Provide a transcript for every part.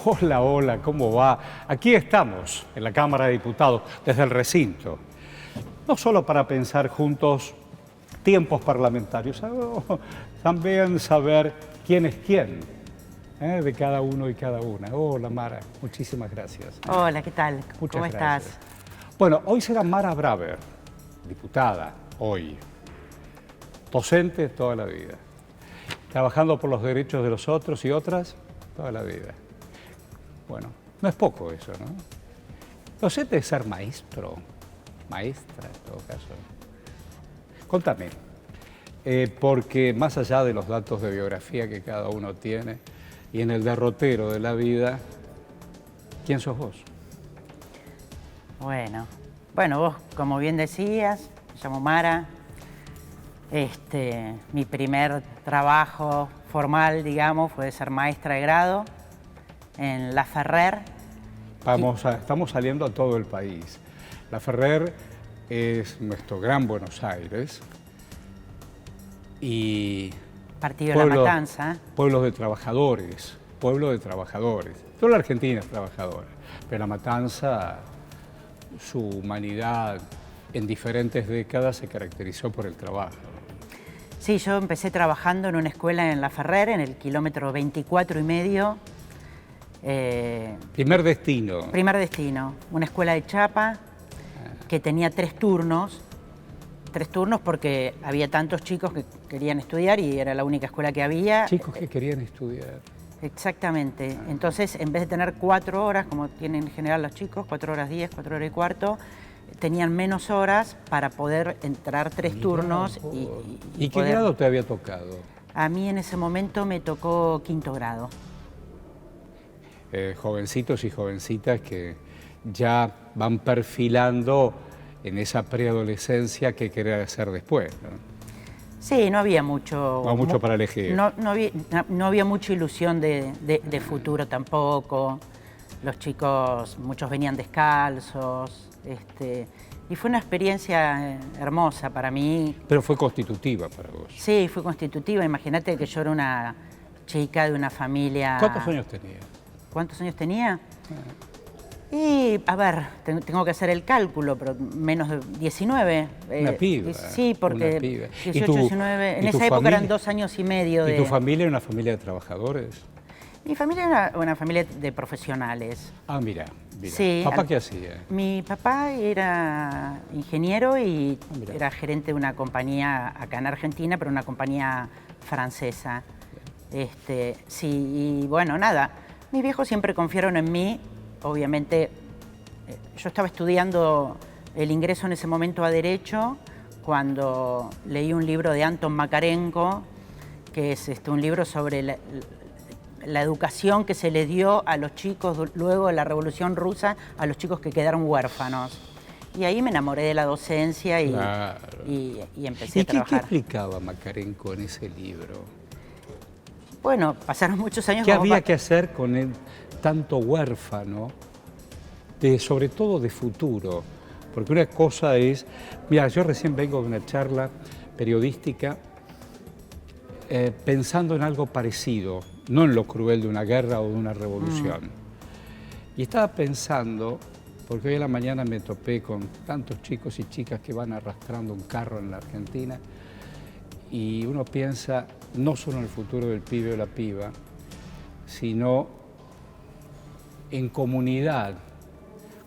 Hola, hola, ¿cómo va? Aquí estamos, en la Cámara de Diputados, desde el recinto. No solo para pensar juntos tiempos parlamentarios, también saber quién es quién, de cada uno y cada una. Hola, Mara, muchísimas gracias. Hola, ¿qué tal? Muchas ¿Cómo gracias. estás? Bueno, hoy será Mara Braver, diputada, hoy. Docente toda la vida. Trabajando por los derechos de los otros y otras toda la vida. Bueno, no es poco eso, ¿no? Docente es ser maestro, maestra en todo caso. Contame, porque más allá de los datos de biografía que cada uno tiene y en el derrotero de la vida, ¿quién sos vos? Bueno, vos, como bien decías, me llamo Mara. Mi primer trabajo formal, digamos, fue de ser maestra de grado en La Ferrer. Estamos saliendo a todo el país. La Ferrer es nuestro gran Buenos Aires y Partido de La Matanza. Pueblo de trabajadores, pueblo de trabajadores. Toda la Argentina es trabajadora, pero La Matanza, su humanidad en diferentes décadas se caracterizó por el trabajo. Sí, yo empecé trabajando en una escuela en La Ferrer, en el kilómetro 24,5. Primer destino. Primer destino, una escuela de chapa que tenía 3 turnos. 3 turnos porque había tantos chicos que querían estudiar y era la única escuela que había. Chicos que querían estudiar. Exactamente. Entonces, en vez de tener 4 horas, como tienen en general los chicos, 4 horas 10, 4 horas y cuarto, tenían menos horas para poder entrar 3 turnos. ¿Y qué grado te había tocado? A mí en ese momento me tocó 5º grado. Jovencitos y jovencitas que ya van perfilando en esa preadolescencia qué querer hacer después, ¿no? Sí, no había mucho... No mucho para elegir. No había mucha ilusión de futuro tampoco. Los chicos, muchos venían descalzos. Y fue una experiencia hermosa para mí. Pero fue constitutiva para vos. Sí, fue constitutiva. Imagínate que yo era una chica de una familia... ¿Cuántos años tenía? ¿Cuántos años tenía? Y, a ver, tengo que hacer el cálculo, pero menos de 19. Una piba. Sí, porque 18, 19... En esa época familia, eran 2 años y medio de... ¿Y tu familia era una familia de trabajadores? Mi familia era una familia de profesionales. Ah, mira. Sí, ¿Papá qué hacía? Mi papá era ingeniero y era gerente de una compañía acá en Argentina, pero una compañía francesa. Sí, y bueno, nada. Mis viejos siempre confiaron en mí. Obviamente, yo estaba estudiando el ingreso en ese momento a Derecho cuando leí un libro de Anton Makarenko, que es un libro sobre la educación que se le dio a los chicos luego de la Revolución Rusa, a los chicos que quedaron huérfanos. Y ahí me enamoré de la docencia y, claro. y empecé a trabajar. ¿Qué explicaba Makarenko en ese libro? Bueno, pasaron muchos años. ¿Qué había que hacer con el tanto huérfano, sobre todo de futuro? Porque una cosa es... Mira, yo recién vengo de una charla periodística pensando en algo parecido, no en lo cruel de una guerra o de una revolución. Y estaba pensando, porque hoy a la mañana me topé con tantos chicos y chicas que van arrastrando un carro en la Argentina, y uno piensa no solo en el futuro del pibe o la piba, sino en comunidad.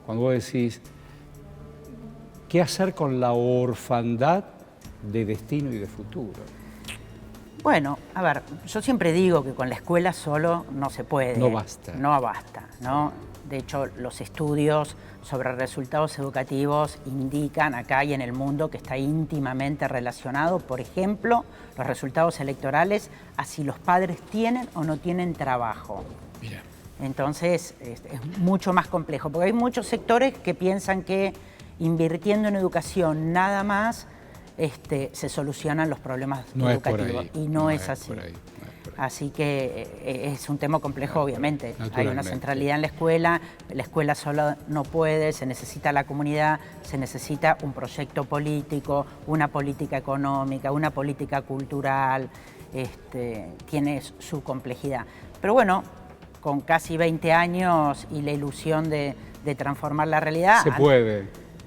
Cuando vos decís, ¿qué hacer con la orfandad de destino y de futuro? Bueno, a ver, yo siempre digo que con la escuela solo no se puede. No basta. No basta, ¿no? De hecho, los estudios sobre resultados educativos indican acá y en el mundo que está íntimamente relacionado, por ejemplo, los resultados electorales a si los padres tienen o no tienen trabajo. Mira. Entonces, es mucho más complejo, porque hay muchos sectores que piensan que invirtiendo en educación nada más se solucionan los problemas educativos. Y no es así. Así que es un tema complejo, obviamente. Hay una centralidad en la escuela sola no puede, se necesita la comunidad, se necesita un proyecto político, una política económica, una política cultural, tiene su complejidad. Pero bueno, con casi 20 años y la ilusión de transformar la realidad. Se puede.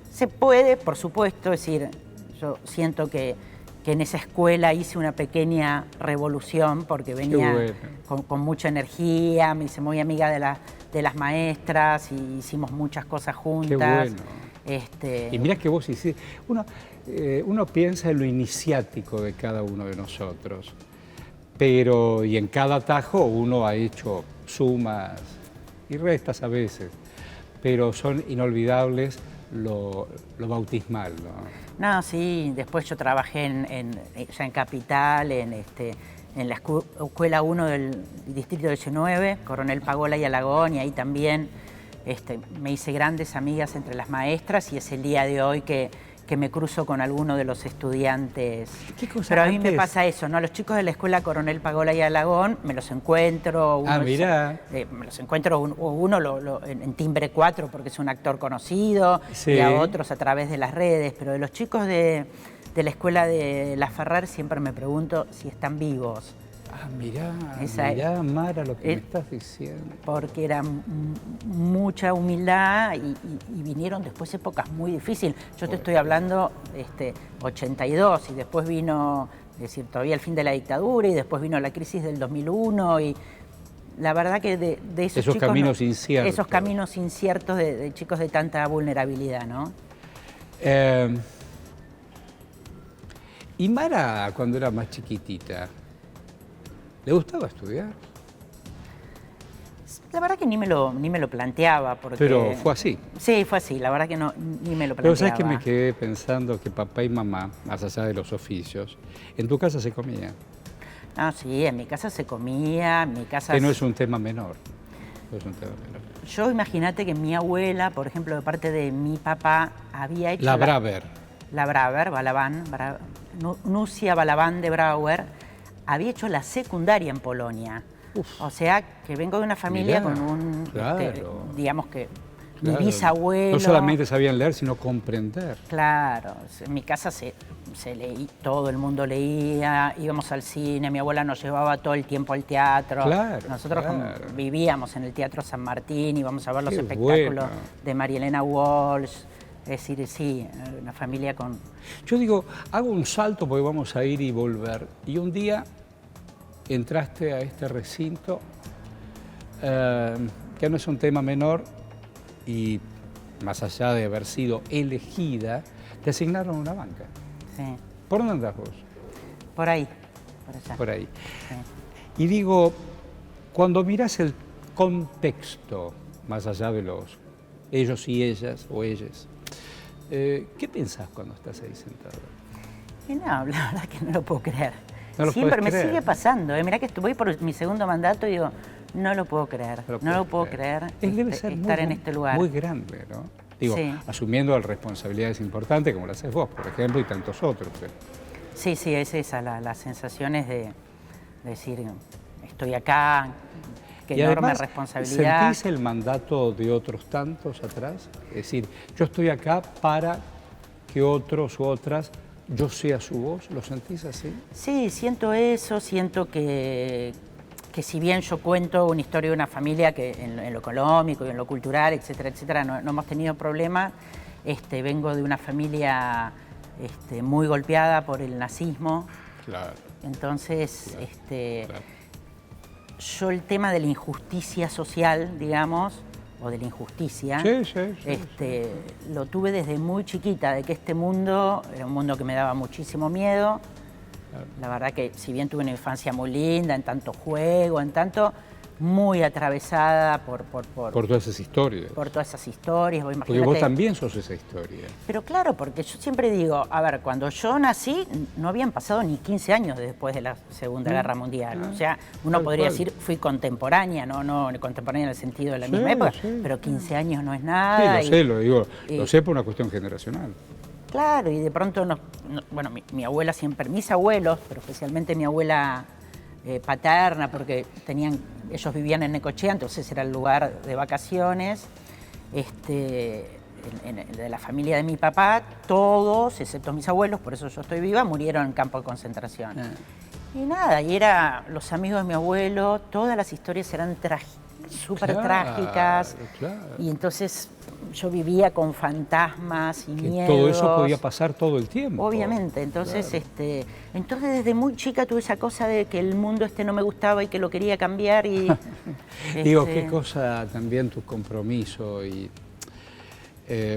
Se puede, por supuesto, es decir, yo siento que en esa escuela hice una pequeña revolución porque venía con mucha energía, me hice muy amiga de las maestras y hicimos muchas cosas juntas. Qué bueno. Y mirá que vos hiciste, uno piensa en lo iniciático de cada uno de nosotros, pero y en cada atajo uno ha hecho sumas y restas a veces, pero son inolvidables lo bautismal, ¿no? No, sí, después yo trabajé ya en Capital, en la Escuela 1 del Distrito 19, Coronel Pagola y Alagón, y ahí también me hice grandes amigas entre las maestras y es el día de hoy que me cruzo con alguno de los estudiantes. ¿Qué cosa? Pero a mí me pasa eso, ¿no? Los chicos de la Escuela Coronel Pagola y Alagón me los encuentro. Mirá. Me los encuentro, uno en Timbre 4 porque es un actor conocido, sí, y a otros a través de las redes. Pero de los chicos de la Escuela de La Ferrer siempre me pregunto si están vivos. Mirá, Mara, lo que me estás diciendo. Porque era mucha humildad y vinieron después épocas muy difíciles. Yo te estoy hablando 82 y después vino, es decir, todavía el fin de la dictadura y después vino la crisis del 2001 y la verdad que de esos chicos, caminos inciertos. Esos caminos inciertos de chicos de tanta vulnerabilidad, ¿no? Y Mara, cuando era más chiquitita, ¿le gustaba estudiar? La verdad que ni me lo planteaba. Porque... Pero fue así. Sí, fue así, la verdad que ni me lo planteaba. Pero ¿sabes que me quedé pensando que papá y mamá, más allá de los oficios, en tu casa se comía? No, sí, en mi casa se comía, en mi casa... Que no es un tema menor. No es un tema menor. Yo imagínate que mi abuela, por ejemplo, de parte de mi papá, había hecho... La Braver. La Braver, Nucia Balabán de Brauer, había hecho la secundaria en Polonia. Uf. O sea, que vengo de una familia con un... Claro. Digamos que mi bisabuelo... No solamente sabían leer, sino comprender. Claro. En mi casa se leía, todo el mundo leía, íbamos al cine, mi abuela nos llevaba todo el tiempo al teatro. Claro, nosotros vivíamos en el Teatro San Martín, íbamos a ver los espectáculos de María Elena Walsh. Es decir, sí, una familia con... Yo digo, hago un salto porque vamos a ir y volver. Y un día entraste a este recinto, que no es un tema menor, y más allá de haber sido elegida, te asignaron una banca. Sí. ¿Por dónde andás vos? Por ahí, por allá. Por ahí. Sí. Y digo, cuando mirás el contexto, más allá de los ellos y ellas, o ellas, ¿qué pensás cuando estás ahí sentado? Y no, la verdad que no lo puedo creer. No Siempre me sigue pasando. Mirá que voy por mi segundo mandato y digo, no lo puedo creer. No lo puedo creer debe ser estar en este lugar. Muy grande, ¿no? Digo, sí, asumiendo responsabilidades importantes como las haces vos, por ejemplo, y tantos otros. Sí, sí, es esa, la sensación es de decir, estoy acá, qué y enorme además, responsabilidad. ¿sentís el mandato de otros tantos atrás? Es decir, yo estoy acá para que otros u otras, yo sea su voz, ¿lo sentís así? Sí, siento eso, siento que si bien yo cuento una historia de una familia que en lo económico y en lo cultural, etcétera, etcétera, no hemos tenido problemas, vengo de una familia muy golpeada por el nazismo. Claro. Entonces, claro. Yo el tema de la injusticia social, digamos, o de la injusticia, lo tuve desde muy chiquita, de que este mundo era un mundo que me daba muchísimo miedo. Claro. La verdad que si bien tuve una infancia muy linda, en tanto juego, en tanto, muy atravesada por todas esas historias. Por todas esas historias. Porque vos también sos esa historia. Pero claro, porque yo siempre digo, a ver, cuando yo nací no habían pasado ni 15 años después de la Segunda Guerra Mundial. O sea, uno podría decir, fui contemporánea, no contemporánea en el sentido de la misma época, pero 15 años no es nada. Sí, lo sé por una cuestión generacional. Claro, y de pronto, bueno, mi abuela siempre, mis abuelos, pero especialmente mi abuela paterna, porque ellos vivían en Necochea, entonces era el lugar de vacaciones, de la familia de mi papá, todos, excepto mis abuelos, por eso yo estoy viva, murieron en campo de concentración. Y nada, y era los amigos de mi abuelo, todas las historias eran súper trágicas. Claro. Y entonces yo vivía con fantasmas y miedos. Todo eso podía pasar todo el tiempo. Obviamente, entonces, claro. Entonces desde muy chica tuve esa cosa de que el mundo no me gustaba y que lo quería cambiar y... Digo, qué cosa también tu compromiso y...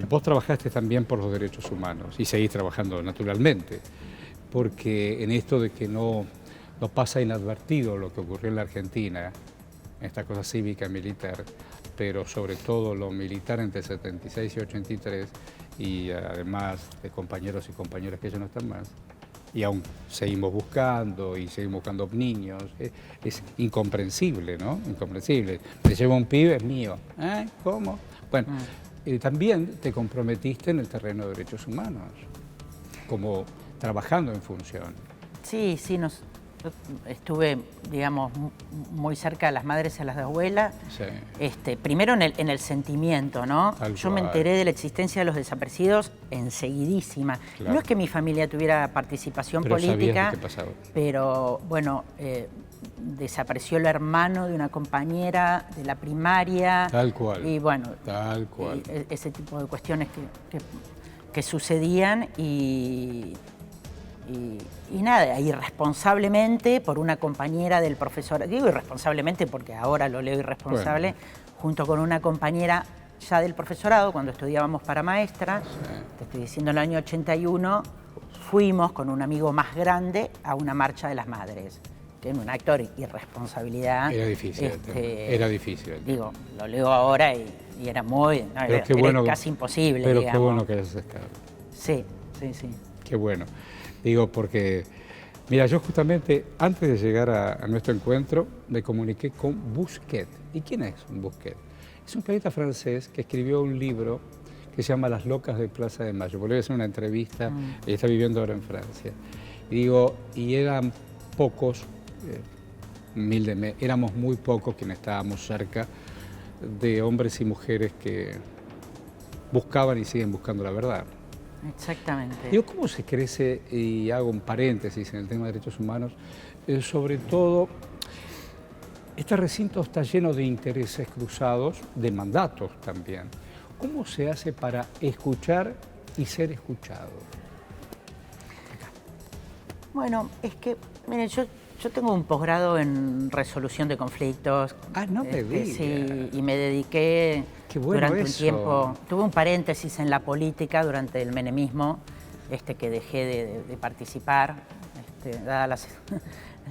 vos trabajaste también por los derechos humanos y seguís trabajando naturalmente, porque en esto de que no pasa inadvertido lo que ocurrió en la Argentina, esta cosa cívica militar, pero sobre todo lo militar entre 76 y 83, y además de compañeros y compañeras que ya no están más, y aún seguimos buscando y seguimos buscando niños, es incomprensible, ¿no? Incomprensible. Me lleva un pibe, es mío. ¿Cómo? Bueno, también te comprometiste en el terreno de derechos humanos, como trabajando en función. Sí, estuve, digamos, muy cerca de las madres y a las abuelas. Sí. Primero en el sentimiento, ¿no? Yo me enteré de la existencia de los desaparecidos enseguidísima. Claro. No es que mi familia tuviera participación política, qué pasaba. Pero bueno, desapareció el hermano de una compañera de la primaria. Tal cual. Y bueno, tal cual. Ese tipo de cuestiones que sucedían y nada, irresponsablemente por una compañera del profesor, digo irresponsablemente porque ahora lo leo irresponsable, junto con una compañera ya del profesorado, cuando estudiábamos para maestra, te estoy diciendo en el año 81, fuimos con un amigo más grande a una marcha de las madres, que en un acto de irresponsabilidad. Era difícil, era difícil. Digo, lo leo ahora y era muy, no, era casi imposible. Pero digamos. qué bueno que hayas estado. Sí. Qué bueno. Digo, porque, mira, yo justamente antes de llegar a nuestro encuentro me comuniqué con Busquet. ¿Y quién es Busquet? Es un periodista francés que escribió un libro que se llama Las locas de Plaza de Mayo. Volví a hacer una entrevista, ella está viviendo ahora en Francia. Y digo, y eran pocos, humildemente, éramos muy pocos quienes estábamos cerca de hombres y mujeres que buscaban y siguen buscando la verdad. Exactamente. Digo, ¿cómo se crece, y hago un paréntesis en el tema de derechos humanos, sobre todo, este recinto está lleno de intereses cruzados, de mandatos también. ¿Cómo se hace para escuchar y ser escuchado? Bueno, es que, miren, yo tengo un posgrado en resolución de conflictos. No me digas. Sí, y me dediqué durante un tiempo. Tuve un paréntesis en la política durante el menemismo, que dejé de participar, dadas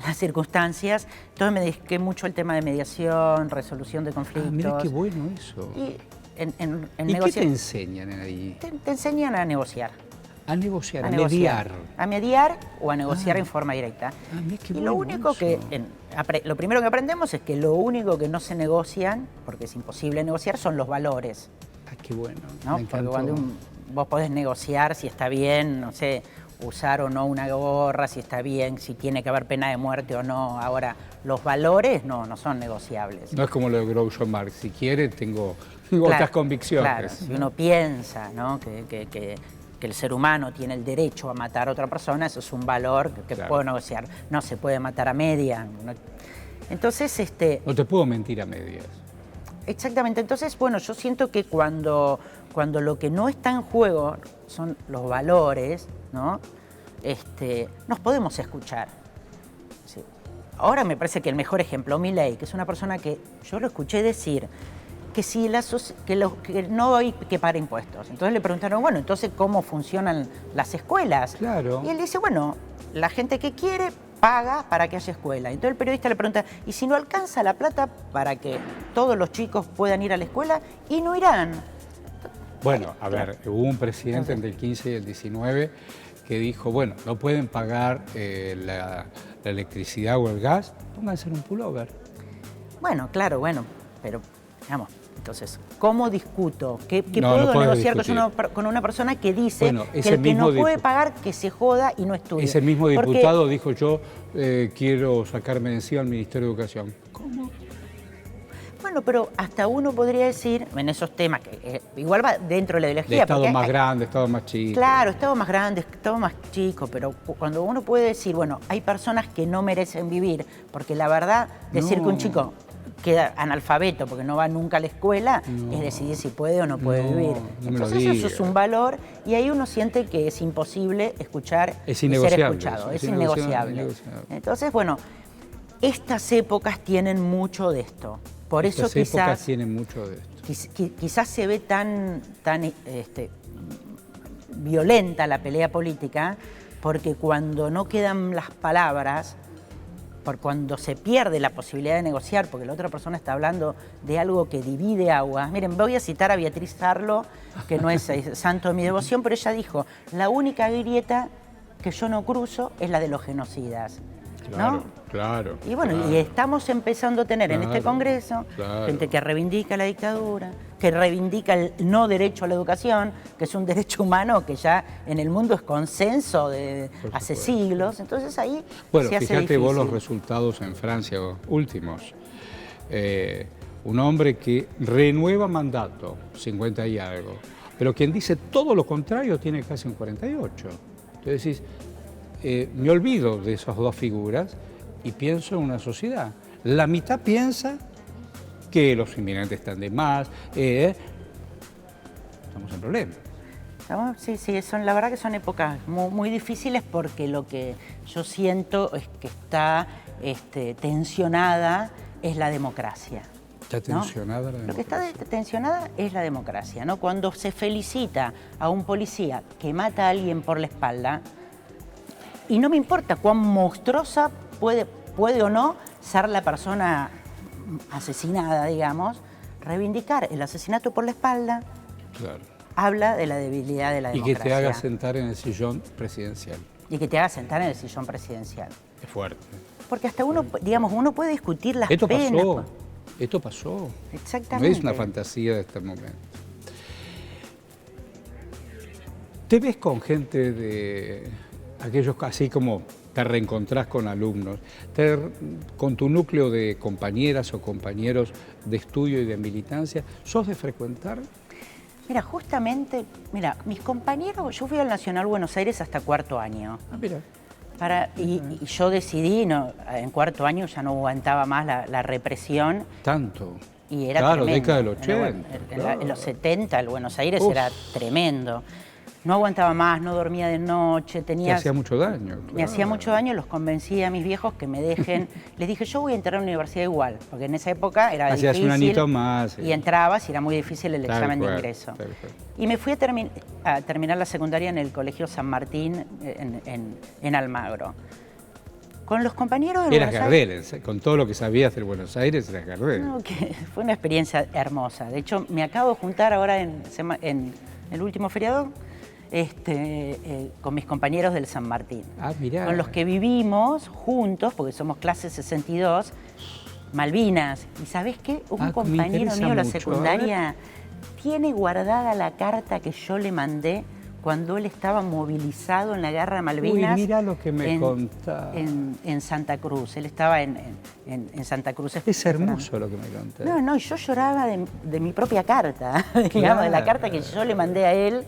las circunstancias. Entonces me dediqué mucho al tema de mediación, resolución de conflictos. Mira qué bueno eso. Y ¿Y qué te enseñan ahí? Te enseñan a negociar. A negociar, a mediar. A mediar o a negociar en forma directa. Y lo único lo primero que aprendemos es que lo único que no se negocian, porque es imposible negociar, son los valores. Qué bueno. ¿No? Porque cuando vos podés negociar si está bien, no sé, usar o no una gorra, si está bien, si tiene que haber pena de muerte o no. Ahora, los valores no son negociables. No es como lo de Groucho Marx. Si quiere, tengo otras convicciones. Claro, si uno piensa, ¿no? que el ser humano tiene el derecho a matar a otra persona, eso es un valor que puedo negociar. No se puede matar a medias. Entonces, no te puedo mentir a medias. Exactamente. Entonces, bueno, yo siento que cuando lo que no está en juego son los valores, ¿no? Nos podemos escuchar. Sí. Ahora me parece que el mejor ejemplo, Milei, que es una persona que yo lo escuché decir que no hay que pagar impuestos. Entonces le preguntaron, bueno, entonces ¿cómo funcionan las escuelas? Claro. Y él dice, bueno, la gente que quiere paga para que haya escuela. Entonces el periodista le pregunta, ¿y si no alcanza la plata para que todos los chicos puedan ir a la escuela? Y no irán. Bueno, a ver, hubo un presidente entre el 15 y el 19 que dijo, bueno, no pueden pagar la electricidad o el gas, pónganse en un pullover. Bueno, claro, pero digamos, entonces, ¿cómo discuto? ¿Qué puedo negociar con una persona que dice que el que no puede pagar, que se joda y no estudie? Ese mismo diputado dijo, yo quiero sacarme de encima al Ministerio de Educación. ¿Cómo? Bueno, pero hasta uno podría decir, en esos temas, que igual va dentro de la ideología. De Estado más grande, Estado más chico. Claro, Estado más grande, Estado más chico, pero cuando uno puede decir, bueno, hay personas que no merecen vivir, porque la verdad, decir que un chico queda analfabeto porque no va nunca a la escuela, es decidir si puede o no puede vivir. Entonces eso es un valor y ahí uno siente que es imposible escuchar y ser escuchado. Es innegociable. Entonces, bueno, estas épocas tienen mucho de esto. Por eso quizás tienen mucho de esto. Quizás se ve tan violenta la pelea política, porque cuando no quedan las palabras, por cuando se pierde la posibilidad de negociar, porque la otra persona está hablando de algo que divide aguas. Miren, voy a citar a Beatriz Arlo, que no es santo de mi devoción, pero ella dijo, la única grieta que yo no cruzo es la de los genocidas. Claro, ¿no? claro. Y bueno, y estamos empezando a tener en este Congreso gente que reivindica la dictadura, que reivindica el no derecho a la educación, que es un derecho humano que ya en el mundo es consenso de hace siglos. Entonces ahí se hace fíjate difícil. Vos los resultados en Francia últimos. Un hombre que renueva mandato, 50 y algo, pero quien dice todo lo contrario tiene casi un 48. Entonces decís, me olvido de esas dos figuras y pienso en una sociedad. La mitad piensa que los inmigrantes están de más, estamos en problemas. Sí, la verdad que son épocas muy difíciles porque lo que yo siento es que está tensionada es la democracia. Está tensionada, ¿no? Lo que está tensionada es la democracia, ¿no? Cuando se felicita a un policía que mata a alguien por la espalda, y no me importa cuán monstruosa puede o no ser la persona asesinada, digamos, reivindicar el asesinato por la espalda, habla de la debilidad de la democracia. Y que te haga sentar en el sillón presidencial. Y que te haga sentar en el sillón presidencial. Es fuerte. Porque hasta uno, digamos, uno puede discutir las penas. Esto pasó. Exactamente. No es una fantasía de este momento. ¿Te ves con gente de aquellos, así como te reencontrás con alumnos, con tu núcleo de compañeras o compañeros de estudio y de militancia, sos de frecuentar? Mira, justamente, mis compañeros, yo fui al Nacional Buenos Aires hasta cuarto año. Ah, mira. Y yo decidí, en cuarto año ya no aguantaba más la represión. Tanto. Y era tremendo. Década del 80. En los 70 el Buenos Aires era tremendo. No aguantaba más, no dormía de noche, Te hacía mucho daño. Me hacía mucho daño, los convencí a mis viejos que me dejen. Les dije, yo voy a entrar a la universidad igual, porque en esa época era Hacías difícil. Un añito más. Y entrabas y era muy difícil el examen de ingreso. Y me fui a terminar la secundaria en el Colegio San Martín, en Almagro. Con los compañeros de Buenos Aires. Con todo lo que sabías del Buenos Aires, eras Gardel. No, fue una experiencia hermosa. De hecho, me acabo de juntar ahora en el último feriado con mis compañeros del San Martín. Ah, mirá. Con los que vivimos juntos, porque somos clase 62, Malvinas. ¿Y sabés qué? Un compañero mío de la secundaria tiene guardada la carta que yo le mandé cuando él estaba movilizado en la guerra de Malvinas. Uy, mirá lo que me contás. En Santa Cruz. Él estaba en Santa Cruz. Es hermoso lo que me contás. No, y yo lloraba de mi propia carta, digamos, de la carta que yo le mandé a él.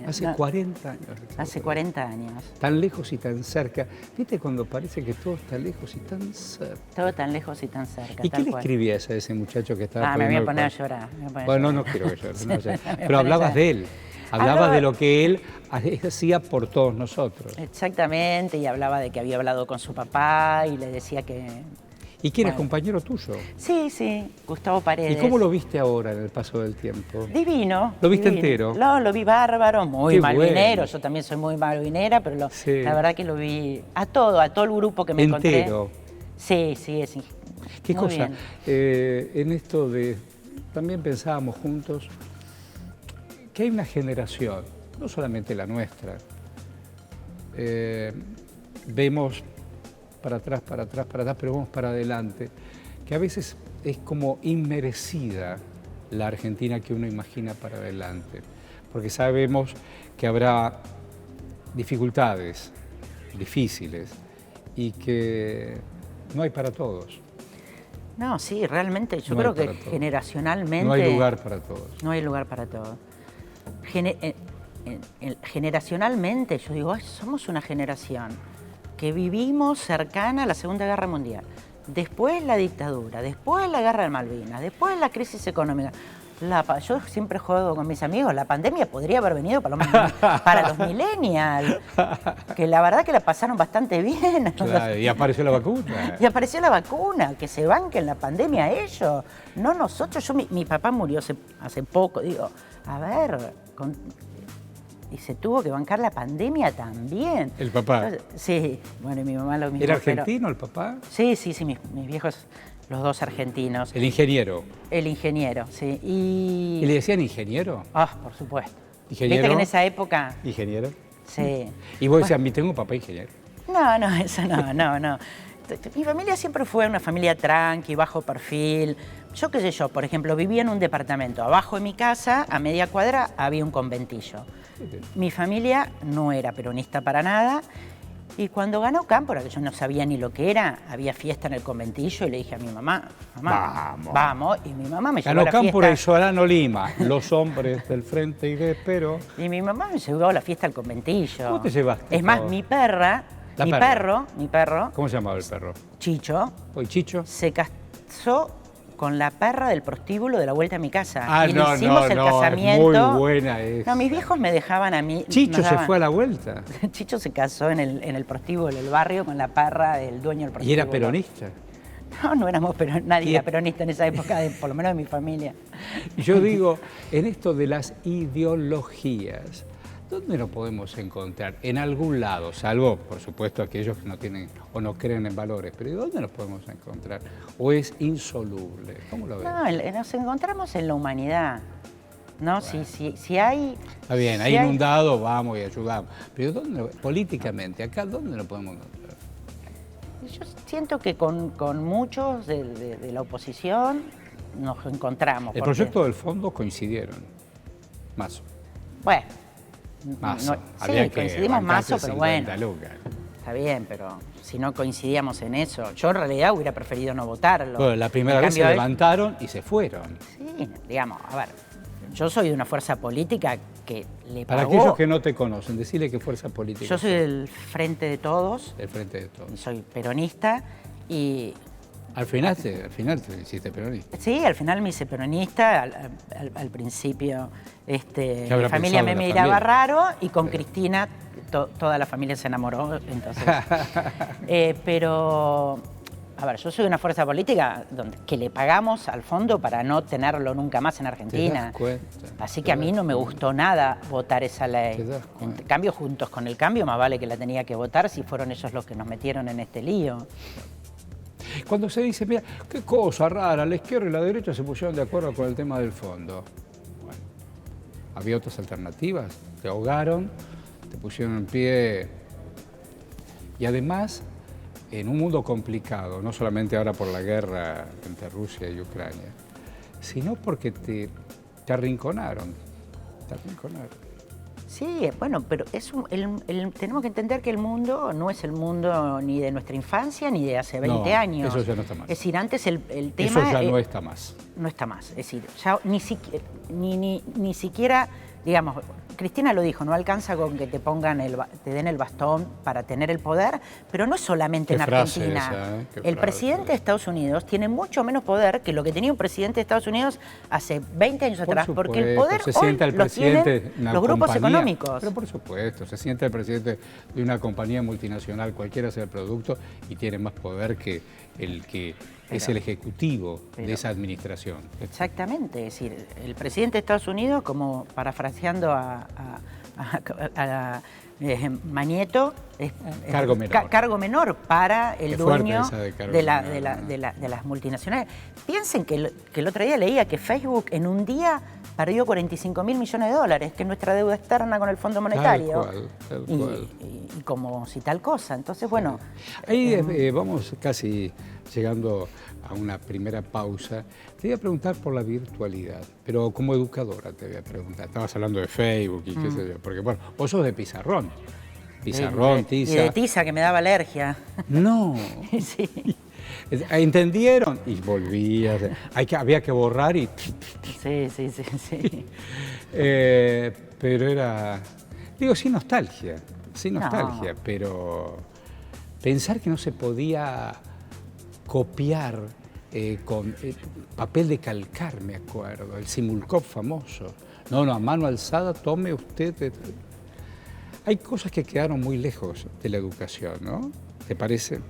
Hace 40 años. Hace 40 años. Tan lejos y tan cerca. ¿Viste cuando parece que todo está lejos y tan cerca? Todo tan lejos y tan cerca. ¿Y qué le escribías a ese muchacho que estaba me voy a poner a llorar. Bueno, no quiero que llores, no sé. Pero hablabas de él. Hablaba de lo que él hacía por todos nosotros. Exactamente, y hablaba de que había hablado con su papá y le decía que... ¿Y quién es compañero tuyo? Sí, Gustavo Paredes. ¿Y cómo lo viste ahora en el paso del tiempo? Divino. ¿Lo viste entero? No, lo vi bárbaro, muy Qué malvinero. Bueno. Yo también soy muy malvinera, pero la verdad que lo vi a todo el grupo que me encontré. ¿Entero? Sí, ¿Qué muy cosa? bien. En esto también pensábamos juntos que hay una generación, no solamente la nuestra, vemos para atrás, pero vamos para adelante, que a veces es como inmerecida la Argentina que uno imagina para adelante, porque sabemos que habrá dificultades difíciles y que no hay para todos. No, sí, realmente yo creo que generacionalmente... No hay lugar para todos. No hay lugar para todos. Generacionalmente, yo digo, somos una generación que vivimos cercana a la Segunda Guerra Mundial. después la dictadura, después la guerra de Malvinas, después la crisis económica. Yo siempre juego con mis amigos, la pandemia podría haber venido para los millennials, que la verdad que la pasaron bastante bien. Claro, y apareció la vacuna. Y apareció la vacuna, que se banquen la pandemia ellos, no nosotros. Mi papá murió hace poco, digo, a ver, y se tuvo que bancar la pandemia también. ¿El papá? Sí, bueno, y mi mamá lo mismo. ¿Era argentino el papá? Sí, mis viejos, los dos argentinos. ¿El ingeniero? El ingeniero, sí. ¿Y le decían ingeniero? Ah, por supuesto. ¿Ingeniero? ¿Viste que en esa época? ¿Ingeniero? Sí. Y vos decías, tengo un papá ingeniero. No, eso no. Mi familia siempre fue una familia tranqui, bajo perfil. Yo qué sé yo, por ejemplo, vivía en un departamento. Abajo de mi casa, a media cuadra, había un conventillo. Mi familia no era peronista para nada. Y cuando ganó Cámpora, que yo no sabía ni lo que era, había fiesta en el conventillo y le dije a mi mamá, vamos. Y mi mamá me llevó a la fiesta. Ganó Cámpora y Solano Lima, los hombres del Frente y de Pero. Y mi mamá me llevó a la fiesta al conventillo. ¿Cómo te llevaste? Es más, mi perro, ¿Cómo se llamaba el perro? Chicho. ¿Hoy Chicho? Se casó con la perra del prostíbulo de la vuelta a mi casa. Y le hicimos el casamiento. Es muy buena esa. No, mis viejos me dejaban a mí. Chicho se fue a la vuelta. Chicho se casó en el prostíbulo del barrio con la perra del dueño del prostíbulo. ¿Y era peronista? No éramos peronistas. Nadie era peronista en esa época, por lo menos de mi familia. Y yo digo, en esto de las ideologías, ¿dónde lo podemos encontrar? En algún lado, salvo, por supuesto, aquellos que no tienen o no creen en valores, pero ¿dónde los podemos encontrar? ¿O es insoluble? ¿Cómo lo ves? No, nos encontramos en la humanidad, ¿no? Bueno. Si hay... Está bien, hay inundado, vamos y ayudamos. Pero ¿dónde, políticamente, acá, dónde lo podemos encontrar? Yo siento que con muchos de la oposición nos encontramos. El proyecto del fondo coincidieron, más. Bueno. Mazo. Sí, coincidimos Mazo, pero bueno. Lucas. Está bien, pero si no coincidíamos en eso, yo en realidad hubiera preferido no votarlo. Bueno, la primera vez se levantaron y se fueron. Sí, digamos, a ver, yo soy de una fuerza política que le pagó... Para aquellos que no te conocen, decirle qué fuerza política. Yo soy del Frente de Todos. El Frente de Todos. Soy peronista y... Al final te hiciste peronista. Sí, al final me hice peronista. Al principio mi familia me miraba raro y con Cristina toda la familia se enamoró. Entonces, pero, a ver, yo soy de una fuerza política que le pagamos al fondo para no tenerlo nunca más en Argentina. Así que a mí no me gustó nada votar esa ley. En cambio, Juntos con el Cambio, más vale que la tenía que votar si fueron ellos los que nos metieron en este lío. Cuando se dice, mira, qué cosa rara, la izquierda y la derecha se pusieron de acuerdo con el tema del fondo. Bueno, había otras alternativas, te ahogaron, te pusieron en pie. Y además, en un mundo complicado, no solamente ahora por la guerra entre Rusia y Ucrania, sino porque te arrinconaron. Te arrinconaron. Sí, bueno, pero tenemos que entender que el mundo no es el mundo ni de nuestra infancia ni de hace 20 años. Eso ya no está más. Es decir, antes el tema... Eso ya no está más. No está más. Es decir, ya ni siquiera, digamos, Cristina lo dijo, no alcanza con que te den el bastón para tener el poder, pero no es solamente en Argentina. El presidente de Estados Unidos tiene mucho menos poder que lo que tenía un presidente de Estados Unidos hace 20 años atrás, porque el poder hoy lo tienen los grupos económicos. Pero por supuesto, se siente el presidente de una compañía multinacional, cualquiera sea el producto, y tiene más poder que el que es el ejecutivo de esa administración. Exactamente, es decir, el presidente de Estados Unidos, como parafraseando a Manieto, es cargo menor para el dueño de las multinacionales. Piensen que el otro día leía que Facebook en un día perdió 45.000 millones de dólares, que es nuestra deuda externa con el Fondo Monetario. Tal cual. Y como si tal cosa. Entonces, bueno... Ahí vamos casi llegando a una primera pausa. Te voy a preguntar por la virtualidad, pero como educadora te voy a preguntar. Estabas hablando de Facebook y qué sé yo, porque bueno, vos sos de pizarrón. Pizarrón, tiza. Y de tiza, que me daba alergia. No. Sí. ¿Entendieron? Y volvías. Había que borrar y... Sí. Pero era... Digo, sin nostalgia, pero pensar que no se podía copiar con papel de calcar, me acuerdo, el Simulcop famoso. No, a mano alzada, tome usted. Hay cosas que quedaron muy lejos de la educación, ¿no? ¿Te parece?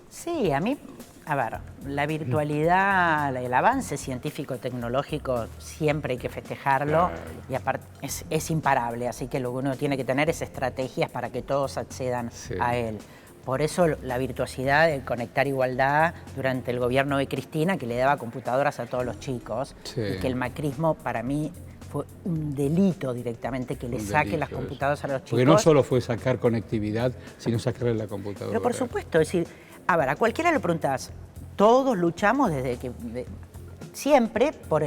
Sí, a mí, a ver, la virtualidad, el avance científico-tecnológico siempre hay que festejarlo, claro. Y aparte es imparable, así que lo que uno tiene que tener es estrategias para que todos accedan a él. Por eso la virtuosidad de Conectar Igualdad durante el gobierno de Cristina, que le daba computadoras a todos los chicos, y que el macrismo para mí fue un delito directamente que le saque las computadoras a los chicos. Porque no solo fue sacar conectividad, sino sacarle la computadora. Pero por supuesto, es decir, a ver, a cualquiera le preguntás, todos luchamos siempre por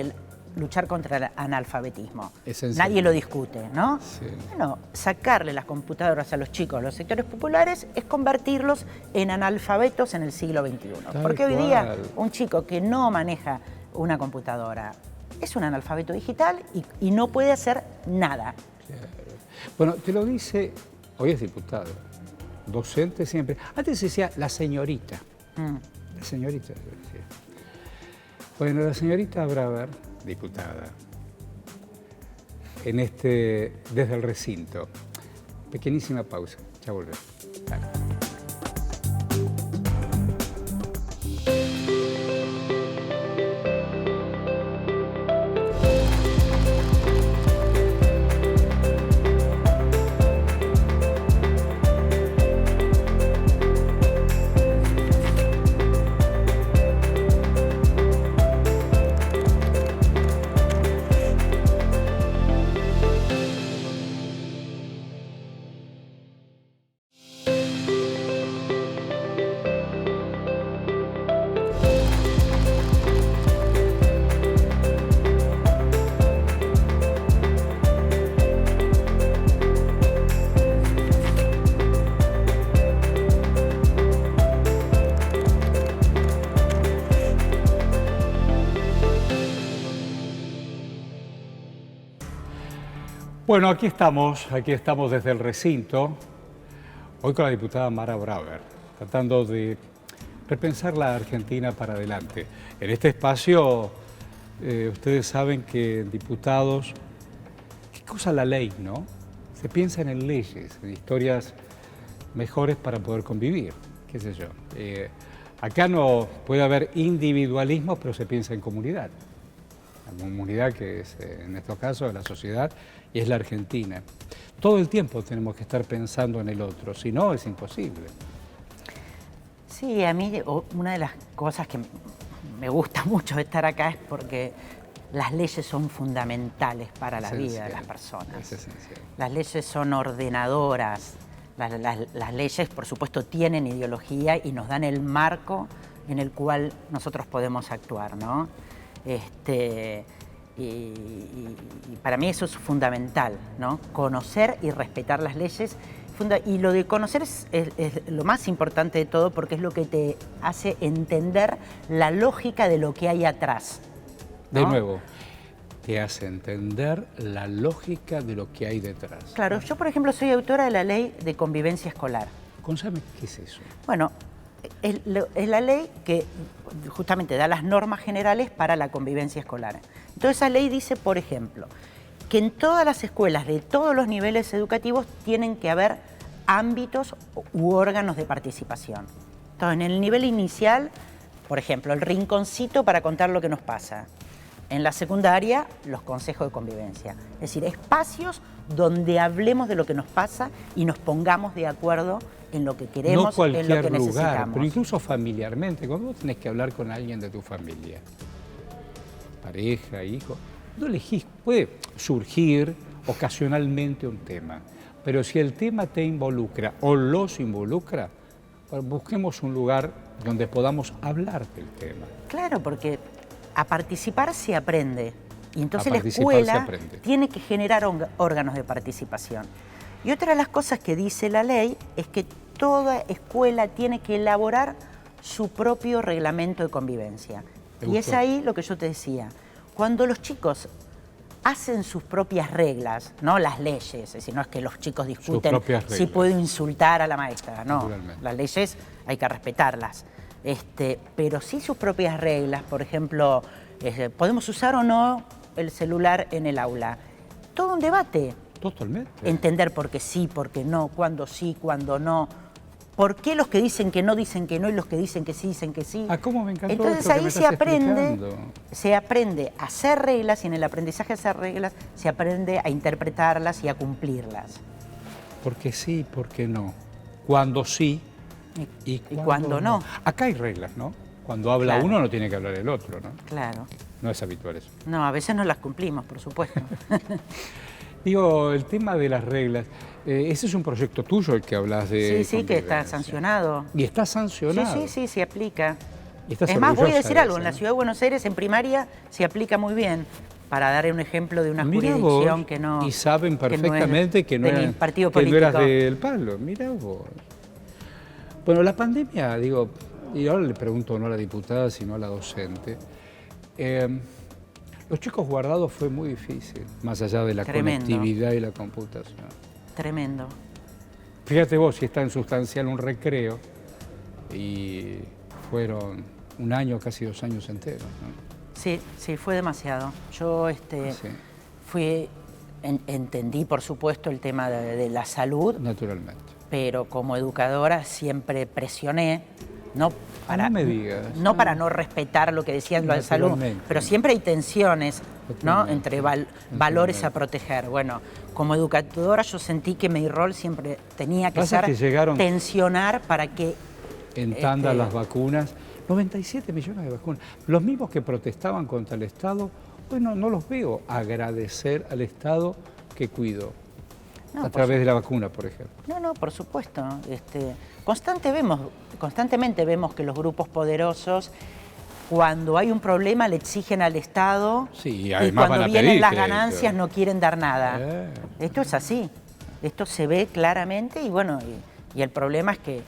luchar contra el analfabetismo. Nadie lo discute, ¿no? Sí. Bueno, sacarle las computadoras a los chicos de los sectores populares es convertirlos en analfabetos en el siglo XXI. Porque hoy día un chico que no maneja una computadora es un analfabeto digital y no puede hacer nada. Claro. Bueno, te lo dice, hoy es diputado, docente siempre. Antes decía la señorita. La señorita, decía. Bueno, la señorita Braver, diputada, desde el recinto. Pequeñísima pausa, ya volvemos. Claro. Bueno, aquí estamos desde el recinto, hoy con la diputada Mara Braver, tratando de repensar la Argentina para adelante. En este espacio, ustedes saben que diputados, ¿qué cosa la ley, no? Se piensa en leyes, en historias mejores para poder convivir, qué sé yo. Acá no puede haber individualismo, pero se piensa en comunidad. La comunidad que es, en estos casos, la sociedad, y es la Argentina. Todo el tiempo tenemos que estar pensando en el otro, si no es imposible. Sí, a mí una de las cosas que me gusta mucho estar acá es porque las leyes son fundamentales para la vida de las personas. Es esencial. Las leyes son ordenadoras, las leyes por supuesto tienen ideología y nos dan el marco en el cual nosotros podemos actuar, ¿no? Y para mí eso es fundamental, ¿no? Conocer y respetar las leyes. Y lo de conocer es lo más importante de todo porque es lo que te hace entender la lógica de lo que hay atrás, ¿no? De nuevo, te hace entender la lógica de lo que hay detrás. Claro, yo por ejemplo soy autora de la Ley de Convivencia Escolar. Contame, ¿qué es eso? Bueno, es la ley que justamente da las normas generales para la convivencia escolar. Entonces esa ley dice, por ejemplo, que en todas las escuelas de todos los niveles educativos tienen que haber ámbitos u órganos de participación. Entonces en el nivel inicial, por ejemplo, el rinconcito para contar lo que nos pasa. En la secundaria, los consejos de convivencia. Es decir, espacios donde hablemos de lo que nos pasa y nos pongamos de acuerdo en lo que queremos, no cualquier en lo que lugar, necesitamos. Pero incluso familiarmente, cuando vos tenés que hablar con alguien de tu familia, pareja, hijo, no elegís, puede surgir ocasionalmente un tema, pero si el tema te involucra o los involucra, busquemos un lugar donde podamos hablar del tema. Claro, porque a participar se aprende y entonces la escuela tiene que generar órganos de participación. Y otra de las cosas que dice la ley es que toda escuela tiene que elaborar su propio reglamento de convivencia. Y es ahí lo que yo te decía. Cuando los chicos hacen sus propias reglas, no las leyes, es decir, no es que los chicos discuten si puedo insultar a la maestra, no. Las leyes hay que respetarlas. pero sí sus propias reglas. Por ejemplo, ¿podemos usar o no el celular en el aula? Todo un debate. Totalmente. Entender por qué sí, por qué no, cuándo sí, cuándo no. ¿Por qué los que dicen que no y los que dicen que sí dicen que sí? Ah, cómo me encantó. Entonces ahí se aprende a hacer reglas, y en el aprendizaje a hacer reglas se aprende a interpretarlas y a cumplirlas. Porque sí, porque no. Cuando sí y cuando no. Acá hay reglas, ¿no? Cuando habla uno no tiene que hablar el otro, ¿no? Claro. No es habitual eso. No, a veces no las cumplimos, por supuesto. Digo, el tema de las reglas, ese es un proyecto tuyo el que hablas de... Sí, que está sancionado. ¿Y está sancionado? Sí, se aplica. Es más, voy a decir algo, en la Ciudad de Buenos Aires, en primaria, se aplica muy bien, para dar un ejemplo de una jurisdicción que no... Y saben perfectamente que no eras del palo, mirá vos. Bueno, la pandemia, digo, y ahora le pregunto no a la diputada, sino a la docente, los chicos guardados fue muy difícil, más allá de la conectividad y la computación. Tremendo. Fíjate vos si está en sustancial un recreo y fueron un año, casi 2 años enteros, ¿no? Sí, fue demasiado. Yo entendí, por supuesto, el tema de la salud. Naturalmente. Pero como educadora siempre presioné, no para no respetar lo que decían lo de salud, pero siempre hay tensiones, ¿no? Entre valores a proteger. Bueno, como educadora yo sentí que mi rol siempre tenía que ser tensionar para que... En tanda las vacunas, 97 millones de vacunas. Los mismos que protestaban contra el Estado, hoy no los veo agradecer al Estado que cuidó. A través de la vacuna, por ejemplo. No, por supuesto. Constantemente vemos que los grupos poderosos, cuando hay un problema, le exigen al Estado, y cuando vienen las ganancias no quieren dar nada. Esto es así. Esto se ve claramente y el problema es que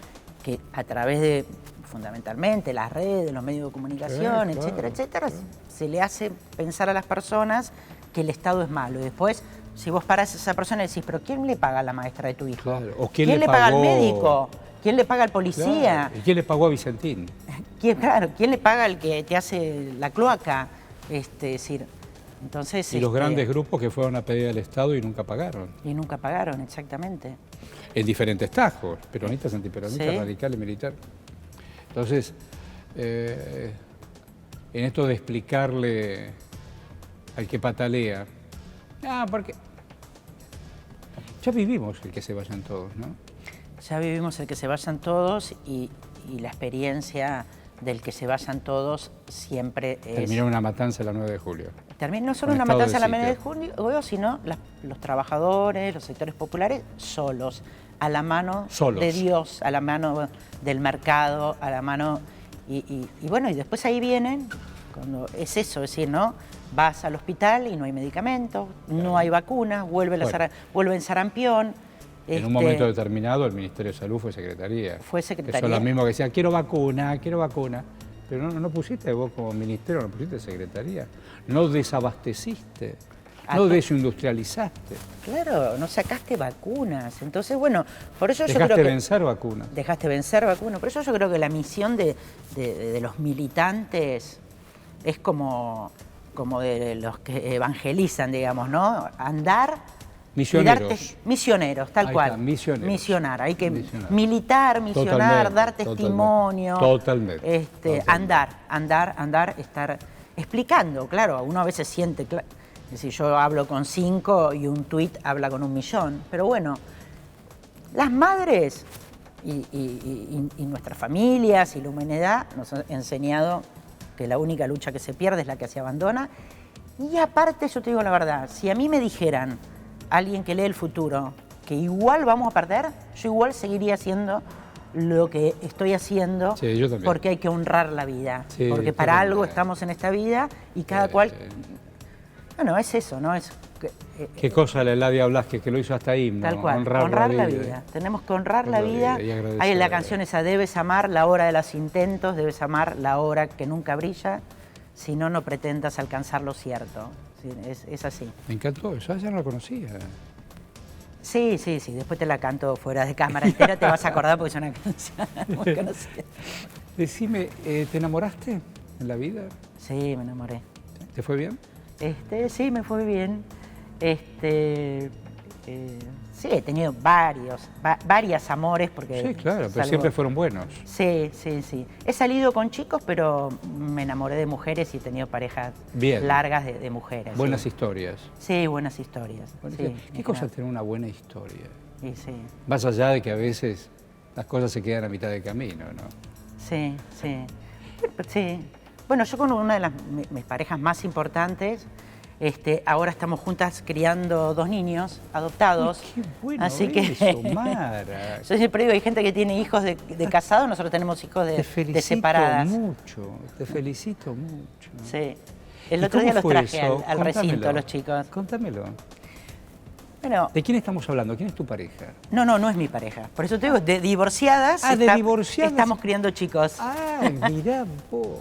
a través de, fundamentalmente, las redes, los medios de comunicación, etcétera, se le hace pensar a las personas que el Estado es malo. Y después, si vos parás a esa persona y decís, ¿pero quién le paga a la maestra de tu hijo? Claro. ¿O quién le paga al médico? ¿Quién le paga al policía? Claro. ¿Y quién le pagó a Vicentín? ¿Quién le paga al que te hace la cloaca? Entonces, y los grandes grupos que fueron a pedir al Estado y nunca pagaron. Y nunca pagaron, exactamente. En diferentes tajos, peronistas, antiperonistas, radicales, militares. Entonces, en esto de explicarle al que patalea, porque ya vivimos el que se vayan todos, ¿no? Ya vivimos el que se vayan todos y la experiencia del que se vayan todos siempre es... Terminó una matanza la 9 de julio. No solo una matanza la 9 de julio, sino los trabajadores, los sectores populares, solos, a la mano de Dios, a la mano del mercado, a la mano... Y después ahí vienen, cuando es eso, es decir, ¿no? Vas al hospital y no hay medicamentos, no hay vacunas, vuelve en sarampión. En un momento determinado el Ministerio de Salud fue Secretaría. Fue Secretaría. Que son los mismos que decían, quiero vacuna. Pero no pusiste vos como ministerio, no pusiste Secretaría. No desabasteciste, no desindustrializaste. Claro, no sacaste vacunas. Entonces, por eso yo creo que... Dejaste vencer vacunas. Dejaste vencer vacunas. Por eso yo creo que la misión de los militantes es como de los que evangelizan, digamos, ¿no? Andar... Misioneros, tal cual. Misionar. Hay que militar, misionar, dar testimonio. Totalmente. Andar, estar explicando. Claro, uno a veces siente... Es decir, yo hablo con 5 y un tuit habla con 1.000.000. Pero las madres y nuestras familias y la humanidad nos han enseñado que la única lucha que se pierde es la que se abandona. Y aparte, yo te digo la verdad, si a mí me dijeran, alguien que lee el futuro, que igual vamos a perder, yo igual seguiría haciendo lo que estoy haciendo, yo también. Porque hay que honrar la vida, porque para algo estamos en esta vida y cada cual... es eso, ¿no? Qué cosa la Eladia Blasquez, que lo hizo hasta himno. Tal cual, honrar la vida. Tenemos que honrar la vida. Hay en la canción esa, debes amar la hora de los intentos, debes amar la hora que nunca brilla, si no, no pretendas alcanzar lo cierto. Sí, es así. Me encantó, eso ya no la conocía. Sí, después te la canto fuera de cámara entera, te vas a acordar porque es una canción muy conocida. Decime, ¿te enamoraste en la vida? Sí, me enamoré. ¿Te fue bien? Sí, me fue bien. Sí, he tenido varios amores. Porque Sí, claro, pero siempre fueron buenos. Sí. He salido con chicos, pero me enamoré de mujeres y he tenido parejas largas de mujeres. Buenas historias. Sí, buenas historias. Sí, ¿Qué cosa es tener una buena historia? Sí. Más allá de que a veces las cosas se quedan a mitad de camino, ¿no? Sí. Bueno, yo con una de mis parejas más importantes, ahora estamos juntas criando 2 niños adoptados. Uy, qué bueno así eso, que Mara. yo siempre digo, hay gente que tiene hijos de casados, nosotros tenemos hijos de separadas. Te felicito mucho. Sí. El otro día los traje al recinto, los chicos. Contámelo. Bueno, ¿De quién estamos hablando? ¿Quién es tu pareja? No es mi pareja. Por eso te digo, de divorciadas. De divorciadas. Estamos criando chicos. Mirá vos.